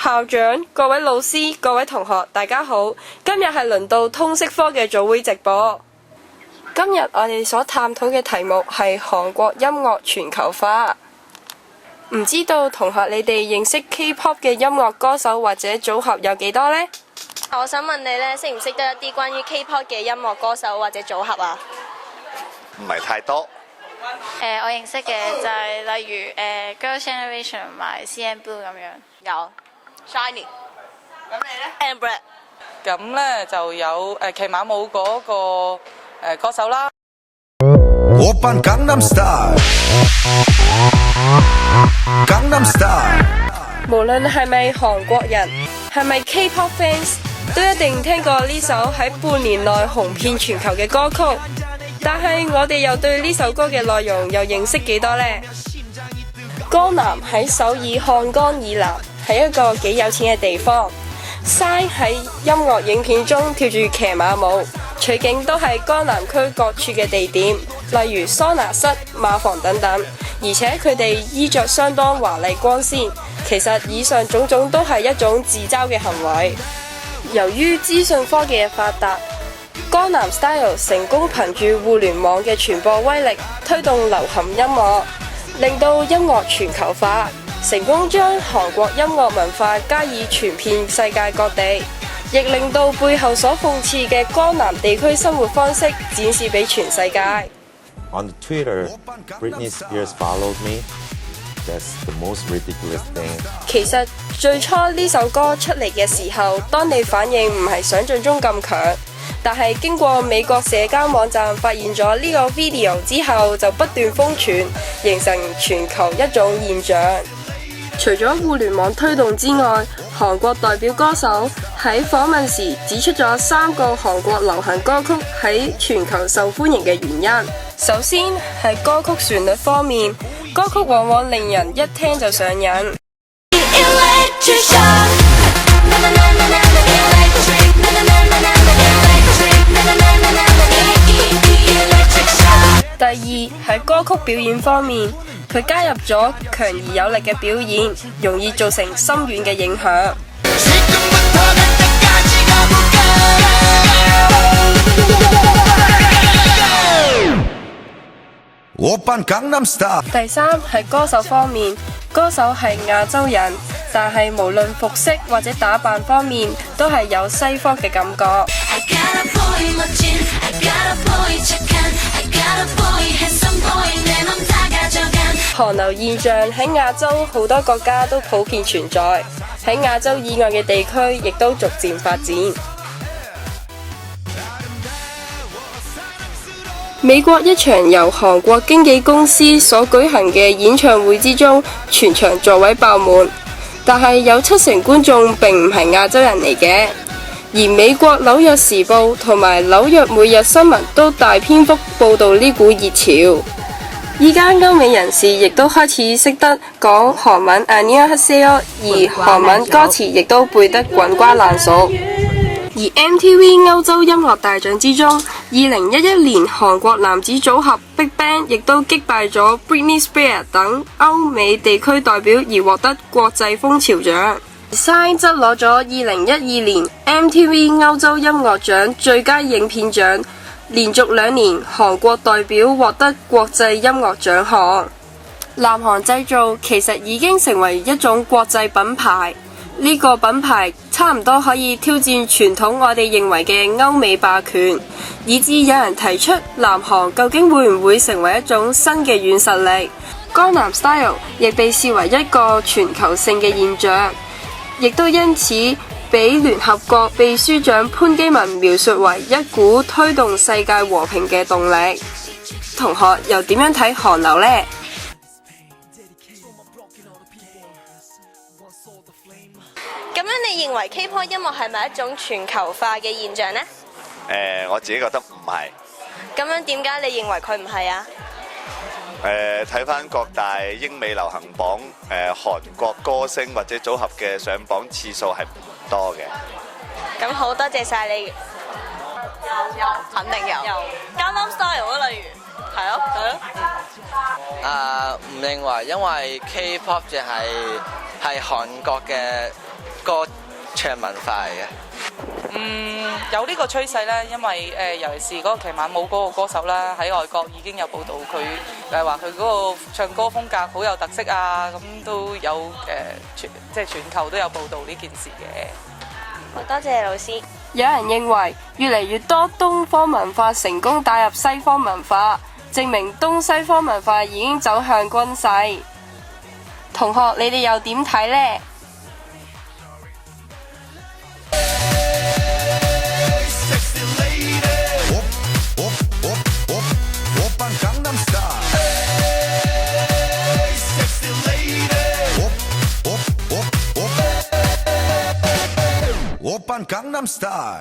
校長、各位老師、各位同學，大家好！今日係輪到通識科嘅早會直播。今日我哋所探討嘅題目係韓國音樂全球化。唔知道同學你哋認識 K-pop 嘅音樂歌手或者組合有幾多呢？我想問你呢，識唔識得一啲關於 K-pop 嘅音樂歌手或者組合啊？唔係太多。我認識嘅就係例如Girls' Generation 同埋 CNBLUE 咁樣。有 Shiny。咁你呢 Amber。咁呢就有騎馬舞嗰個歌手啦。無論係咪韓國人，係咪 K-pop fans， 都一定聽過呢首喺半年內紅遍全球嘅歌曲。但係我哋又對呢首歌嘅內容又認識幾多呢？江南喺首爾漢江以南，係一個幾有錢嘅地方。SHINee喺音樂影片中跳住騎馬舞，取景都係江南區各處嘅地點，例如桑拿室、馬房等等。而且佢哋衣着相當華麗光鮮。其實以上種種都係一種自嘲嘅行為。由於資訊科技嘅發達，江南 Style 成功憑住互聯網嘅傳播威力，推動流行音樂，令到音樂全球化，成功將韓國音樂文化加以傳遍世界各地，亦令到背後所諷刺嘅江南地區生活方式展示俾全世界。On the Twitter, Britney Spears followed me. That's the most ridiculous thing. 其實最初呢首歌出嚟嘅時候，當地反應唔係想象中咁強。但係經過美國社交網站發現咗呢個 video 之後，就不斷瘋傳，形成全球一種現象。除咗互聯網推動之外，韓國代表歌手喺訪問時指出咗3個韓國流行歌曲喺全球受歡迎嘅原因。首先係歌曲旋律方面，歌曲往往令人一聽就上癮。第二係歌曲表演方面，佢加入咗強而有力嘅表演，容易造成深遠嘅影響。第三係歌手方面，歌手係亞洲人，但係無論服飾或者打扮方面，都係有西方嘅感覺。韓流現象喺亞洲好多國家都普遍存在，喺亞洲以外嘅地區亦都逐漸發展。美國一場由韓國經紀公司所舉行嘅演唱會之中，全場座位爆滿，但係有70%觀眾並唔係亞洲人嚟嘅。而美國紐約時報同埋紐約每日新聞都大篇幅報道呢股熱潮。依家歐美人士亦都開始識得講韓文안녕하세요，而韓文歌詞亦都背得滾瓜爛熟。而 MTV 歐洲音樂大獎之中，2011年韓國男子組合 BigBang 亦都擊敗咗 Britney Spears 等歐美地區代表而獲得國際風潮獎。SHINee 則攞咗2012年 MTV 歐洲音樂獎最佳影片獎，連續2年韓國代表獲得國際音樂獎項。南韓製造其實已經成為一種國際品牌，呢個品牌差唔多可以挑戰傳統我哋認為嘅歐美霸權，以致有人提出南韓究竟會唔會成為一種新嘅軟實力。江南 Style 亦被視為一個全球性嘅現象，亦都因此被聯合國秘書長潘基文描述為一股推動世界和平嘅動力。同學又點樣睇韓流呢？咁樣你認為 K-pop 音樂係咪一種全球化嘅現象呢？我自己覺得唔係。咁樣點解你認為佢唔係啊？睇翻各大英美流行榜，韓國歌星或者組合嘅上榜次數係唔多嘅。咁好多謝晒你。有，肯定有。Gangnam Style 啊，例如係咯。唔認為，因為 K-pop 就係韓國嘅歌唱文化嚟嘅。有呢個趨勢咧，因為尤其是嗰個騎馬舞嗰個歌手啦，喺外國已經有報道，佢話佢嗰個唱歌風格好有特色啊，咁都有即係全球都有報道呢件事嘅。好多謝老師。有人認為越嚟越多東方文化成功打入西方文化，證明東西方文化已經走向均勢。同學，你哋又點睇呢？Gangnam Style